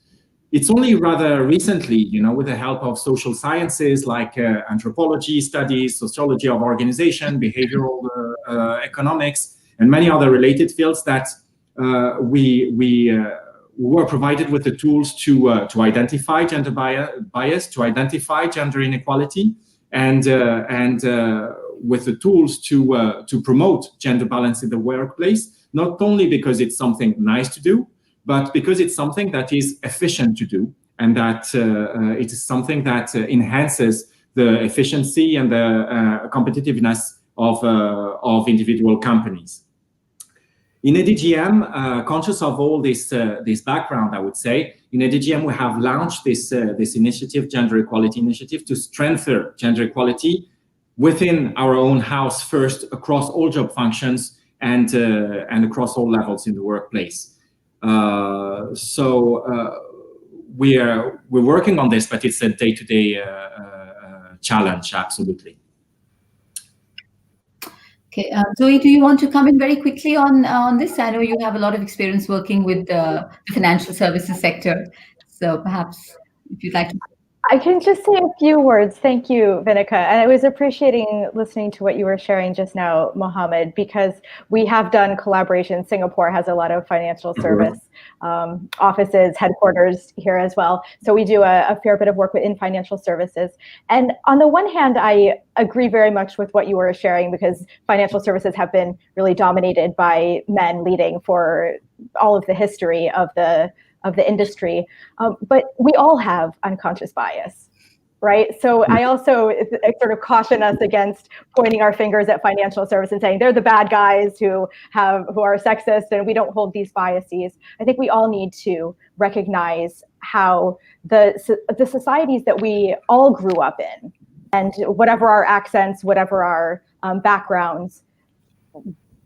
It's only rather recently, with the help of social sciences like anthropology studies, sociology of organization, behavioral economics, and many other related fields, that we were provided with the tools to identify gender bias, to identify gender inequality, and with the tools to promote gender balance in the workplace, not only because it's something nice to do, but because it's something that is efficient to do, and that it is something that enhances the efficiency and the competitiveness of individual companies. In ADGM, conscious of all this background, I would say, in ADGM we have launched this initiative, Gender Equality Initiative, to strengthen gender equality within our own house first, across all job functions and across all levels in the workplace. We're working on this, but it's a day-to-day challenge, absolutely. Okay, Zoe, do you want to come in very quickly on this? I know you have a lot of experience working with the financial services sector, so perhaps if you'd like to. I can just say a few words. Thank you, Vinica. And I was appreciating listening to what you were sharing just now, Mohammed, because we have done collaboration. Singapore has a lot of financial service offices, headquarters here as well. So we do a fair bit of work in financial services. And on the one hand, I agree very much with what you were sharing, because financial services have been really dominated by men leading for all of the history of the industry, but we all have unconscious bias, right? So I also sort of caution us against pointing our fingers at financial services and saying they're the bad guys who are sexist and we don't hold these biases. I think we all need to recognize how the societies that we all grew up in, and whatever our accents, whatever our backgrounds,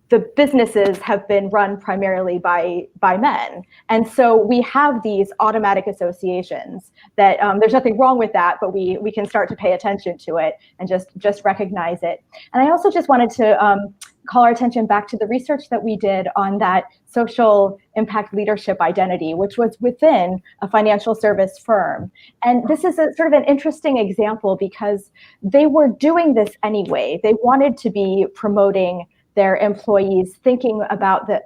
the businesses have been run primarily by men. And so we have these automatic associations that there's nothing wrong with that, but we can start to pay attention to it and just recognize it. And I also just wanted to call our attention back to the research that we did on that social impact leadership identity, which was within a financial service firm. And this is a sort of an interesting example because they were doing this anyway. They wanted to be promoting their employees, thinking about the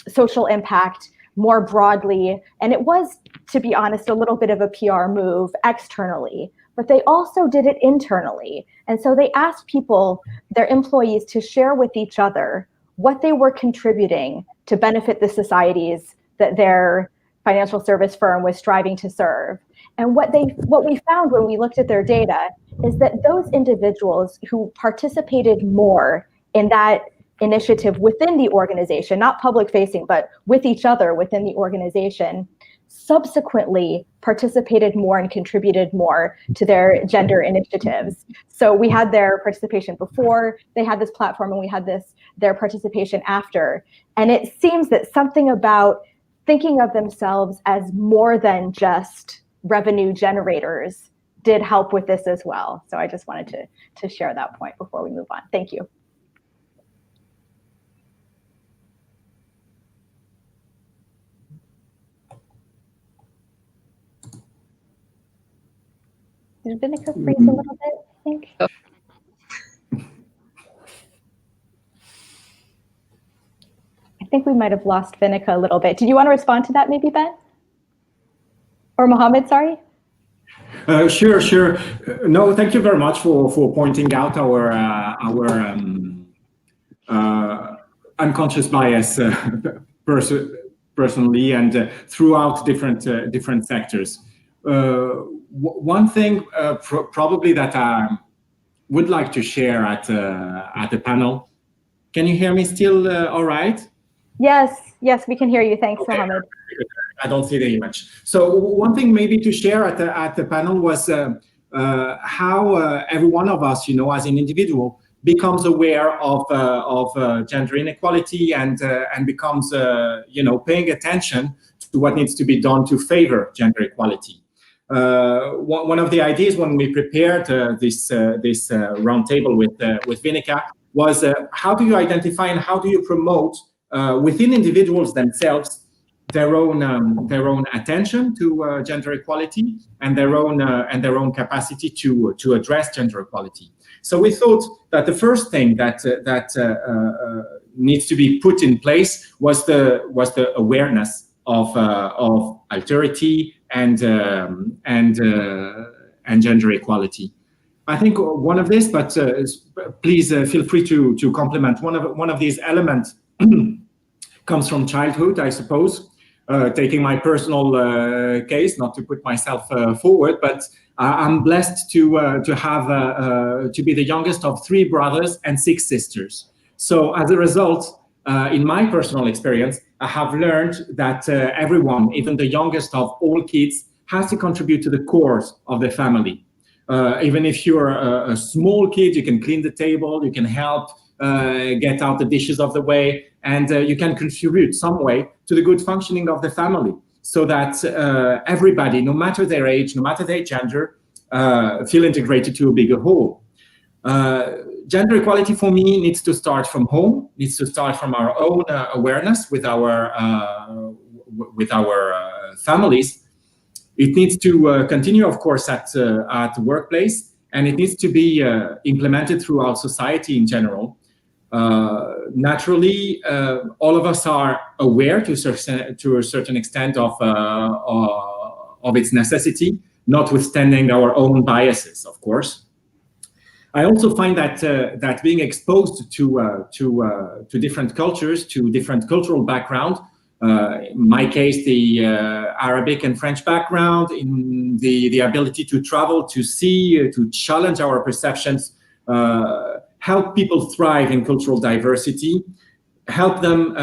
social impact more broadly. And it was, to be honest, a little bit of a PR move externally, but they also did it internally. And so they asked people, their employees, to share with each other what they were contributing to benefit the societies that their financial service firm was striving to serve. And what we found when we looked at their data is that those individuals who participated more in that initiative within the organization, not public facing, but with each other within the organization, subsequently participated more and contributed more to their gender initiatives. So we had their participation before they had this platform, and we had their participation after. And it seems that something about thinking of themselves as more than just revenue generators did help with this as well. So I just wanted to share that point before we move on. Thank you. Did Vinica freeze a little bit, I think? I think we might have lost Vinica a little bit. Did you want to respond to that maybe, Ben? Or Mohammed, sorry? Sure. No, thank you very much for pointing out our unconscious bias personally and throughout different sectors. One thing probably that I would like to share at the panel. Can you hear me still all right? Yes, we can hear you. Thanks, okay. Mohammed. I don't see the image. So one thing maybe to share at the panel was how every one of us, as an individual, becomes aware of gender inequality and becomes, paying attention to what needs to be done to favor gender equality. One of the ideas when we prepared this roundtable with Vinica was how do you identify and how do you promote within individuals themselves their own attention to gender equality and their own capacity to address gender equality. So we thought that the first thing that needs to be put in place was the awareness of alterity and gender equality. I think one of this, but please feel free to complement. One of these elements comes from childhood, I suppose. Taking my personal case, not to put myself forward, but I'm blessed to be the youngest of 3 brothers and 6 sisters. So as a result, in my personal experience, I have learned that everyone, even the youngest of all kids, has to contribute to the cores of the family. Even if you're a small kid, you can clean the table, you can help get out the dishes of the way, and you can contribute some way to the good functioning of the family, so that everybody, no matter their age, no matter their gender, feel integrated to a bigger whole. Gender equality for me needs to start from home, needs to start from our own awareness with our families. It needs to continue, of course, at the workplace, and it needs to be implemented throughout society in general. Naturally, all of us are aware to a certain extent of its necessity, notwithstanding our own biases, of course. I also find that being exposed to different cultures, to different cultural background, in my case, the Arabic and French background, in the ability to travel, to see, to challenge our perceptions, help people thrive in cultural diversity, help them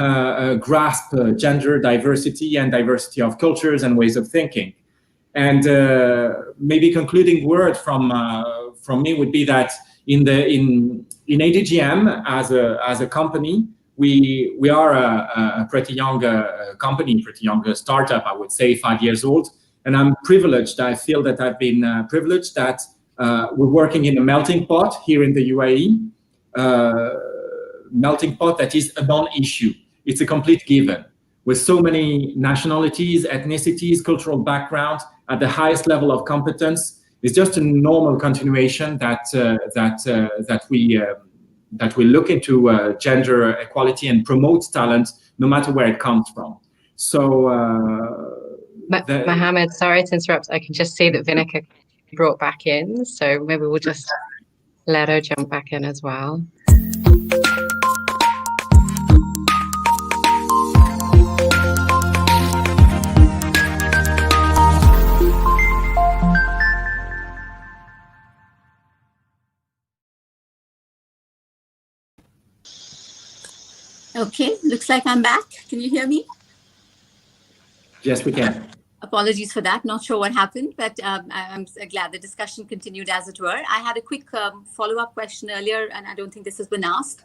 grasp gender diversity and diversity of cultures and ways of thinking. And maybe concluding word from me would be that in ADGM as a company, we are a pretty young company, pretty young startup, I would say 5 years old. And I'm privileged. I feel that I've been privileged that we're working in a melting pot here in the UAE, melting pot that is a non-issue. It's a complete given, with so many nationalities, ethnicities, cultural backgrounds at the highest level of competence. It's just a normal continuation that we look into gender equality and promote talent, no matter where it comes from. So, Mohammed, sorry to interrupt. I can just see that Vinica brought back in, so maybe we'll just let her jump back in as well. Okay, looks like I'm back. Can you hear me? Yes, we can. Apologies for that. Not sure what happened, but I'm glad the discussion continued as it were. I had a quick follow-up question earlier, and I don't think this has been asked,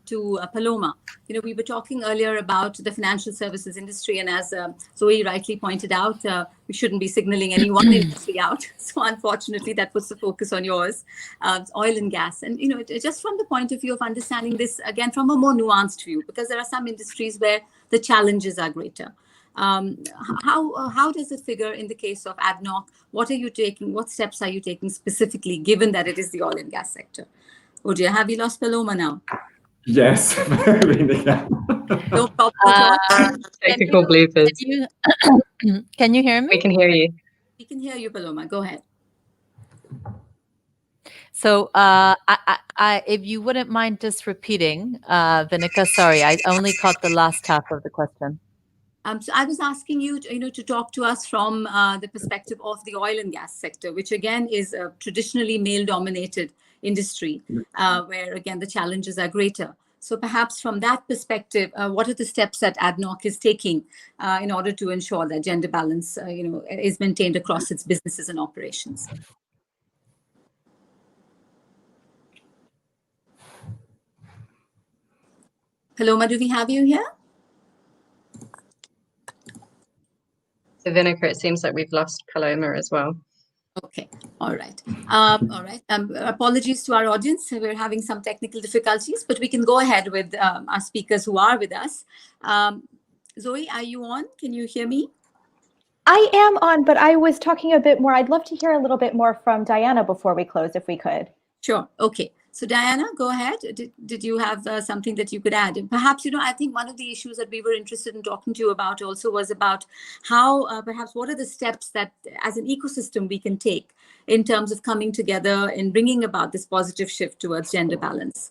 to Paloma. You know, we were talking earlier about the financial services industry, and as Zoe rightly pointed out, we shouldn't be signaling any one industry out. So unfortunately, that puts the focus on yours, oil and gas. And, you know, just from the point of view of understanding this, again, from a more nuanced view, because there are some industries where the challenges are greater. How does it figure in the case of ADNOC? What are you taking? What steps are you taking specifically, given that it is the oil and gas sector? Oh dear, have you lost Paloma now? Yes. No problem at all. Technical bloopers. Can you hear me? We can hear you. We can hear you, Paloma. Go ahead. So if you wouldn't mind just repeating, Vinika, sorry, I only caught the last half of the question. So I was asking you, to talk to us from the perspective of the oil and gas sector, which again is a traditionally male-dominated industry, where again the challenges are greater. So perhaps from that perspective, what are the steps that ADNOC is taking in order to ensure that gender balance, is maintained across its businesses and operations? Paloma, do we have you here? So Vinegar, it seems like we've lost Paloma as well. Okay, all right. All right. Apologies to our audience. We're having some technical difficulties, but we can go ahead with our speakers who are with us. Zoe, are you on? Can you hear me? I am on, but I was talking a bit more. I'd love to hear a little bit more from Diana before we close, if we could. Sure. Okay. So Diana, go ahead. Did you have something that you could add? And perhaps, I think one of the issues that we were interested in talking to you about also was about how, perhaps, what are the steps that as an ecosystem we can take in terms of coming together and bringing about this positive shift towards gender balance?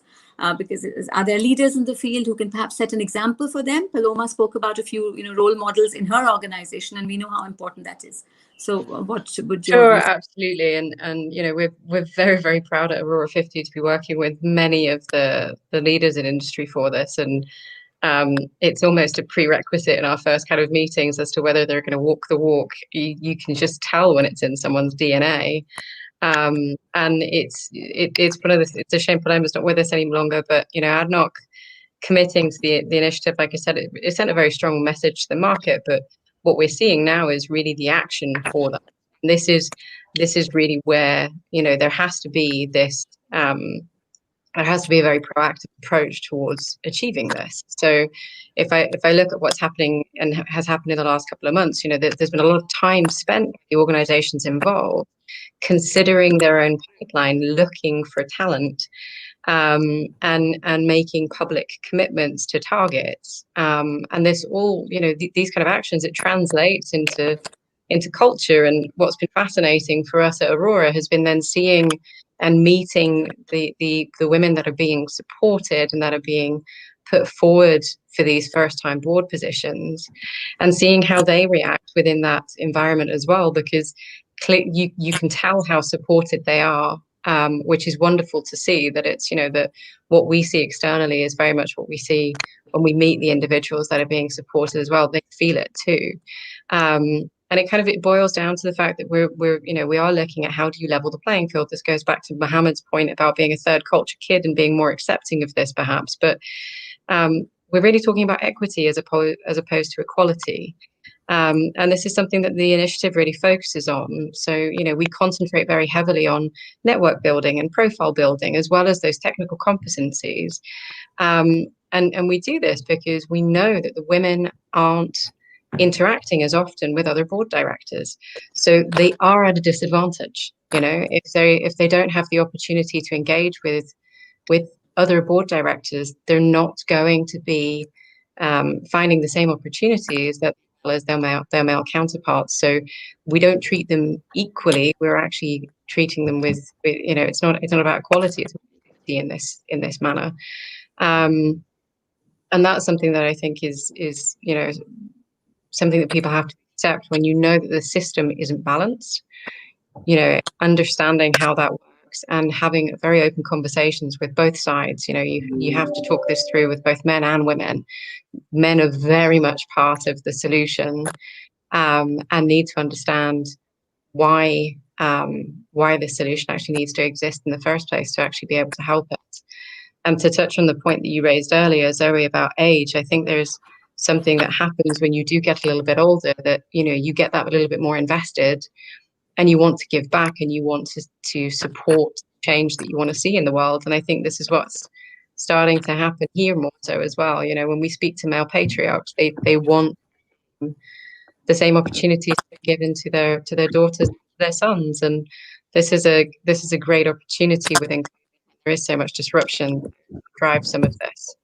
Because are there leaders in the field who can perhaps set an example for them? Paloma spoke about a few, role models in her organization, and we know how important that is. So what would you? Sure, absolutely. And we're very, very proud at Aurora 50 to be working with many of the leaders in industry for this. And it's almost a prerequisite in our first kind of meetings as to whether they're going to walk the walk. You can just tell when it's in someone's DNA. And it's one of the, it's a shame Paloma's not with us any longer, but ADNOC committing to the initiative, like I said, it sent a very strong message to the market, but what we're seeing now is really the action for that. And this is really where there has to be this there has to be a very proactive approach towards achieving this. So if I look at what's happening and has happened in the last couple of months, there's been a lot of time spent with the organizations involved considering their own pipeline, looking for talent, and making public commitments to targets. And this all, these kind of actions, it translates into culture. And what's been fascinating for us at Aurora has been then seeing and meeting the women that are being supported and that are being put forward for these first-time board positions, and seeing how they react within that environment as well, because you can tell how supported they are, which is wonderful to see. That it's that what we see externally is very much what we see when we meet the individuals that are being supported as well. They feel it too. And it boils down to the fact that we are looking at how do you level the playing field. This goes back to Mohammed's point about being a third culture kid and being more accepting of this, perhaps. But we're really talking about equity as opposed to equality. And this is something that the initiative really focuses on. So, we concentrate very heavily on network building and profile building, as well as those technical competencies. And we do this because we know that the women aren't interacting as often with other board directors, so they are at a disadvantage. If they don't have the opportunity to engage with other board directors, they're not going to be finding the same opportunities that as their male counterparts. So we don't treat them equally. We're actually treating them with it's not about equality, it's in this manner. And that's something that I think is something that people have to accept when that the system isn't balanced. Understanding how that works works and having very open conversations with both sides. You know, you have to talk this through with both men and women. Men are very much part of the solution, and need to understand why this solution actually needs to exist in the first place to actually be able to help it. And to touch on the point that you raised earlier, Zoe, about age, I think there's something that happens when you do get a little bit older, that, you know, you get that a little bit more invested and you want to give back and you want to support change that you want to see in the world. And I think this is what's starting to happen here more so as well. You know, when we speak to male patriarchs, they want the same opportunities given to their daughters, their sons. And this is a great opportunity within. There is so much disruption to drive some of this.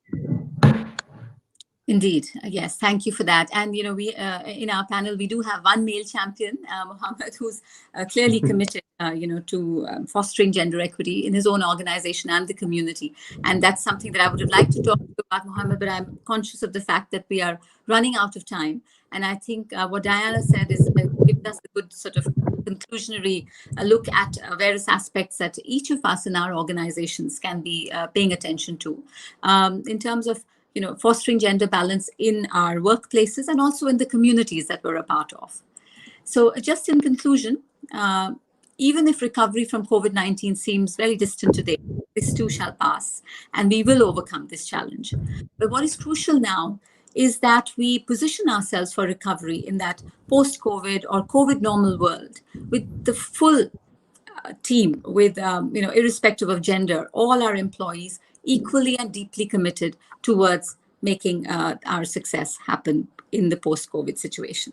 Indeed. Yes. Thank you for that. And, you know, we in our panel, we do have one male champion, Mohammed, who's clearly committed, you know, to fostering gender equity in his own organization and the community. And that's something that I would have liked to talk to you about, Mohammed, but I'm conscious of the fact that we are running out of time. And I think what Diana said is gives us a good sort of conclusionary look at various aspects that each of us in our organizations can be paying attention to in terms of, you know, fostering gender balance in our workplaces and also in the communities that we're a part of. So just in conclusion, even if recovery from COVID-19 seems very distant today, this too shall pass, and we will overcome this challenge. But what is crucial now is that we position ourselves for recovery in that post-COVID or COVID normal world with the full team, with, you know, irrespective of gender, all our employees equally and deeply committed towards making our success happen in the post-COVID situation.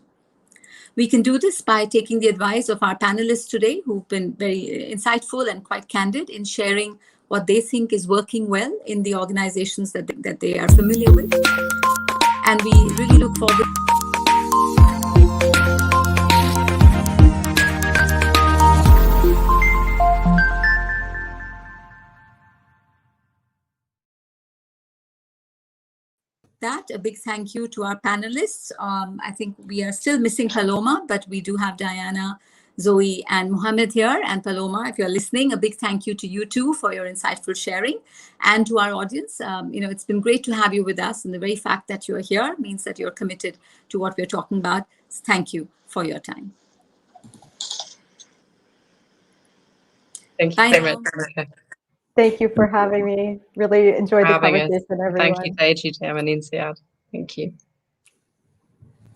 We can do this by taking the advice of our panelists today, who've been very insightful and quite candid in sharing what they think is working well in the organizations that they are familiar with. And we really look forward that. A big thank you to our panelists. I think we are still missing Paloma, but we do have Diana, Zoe, and Mohammed here. And Paloma, if you're listening, a big thank you to you too for your insightful sharing. And to our audience, you know, it's been great to have you with us. And the very fact that you're here means that you're committed to what we're talking about. Thank you for your time. Thank you so much. Thank you for having me. Really enjoyed the conversation, everyone. Thank you to ADGM and INSEAD. Thank you.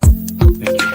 Thank you.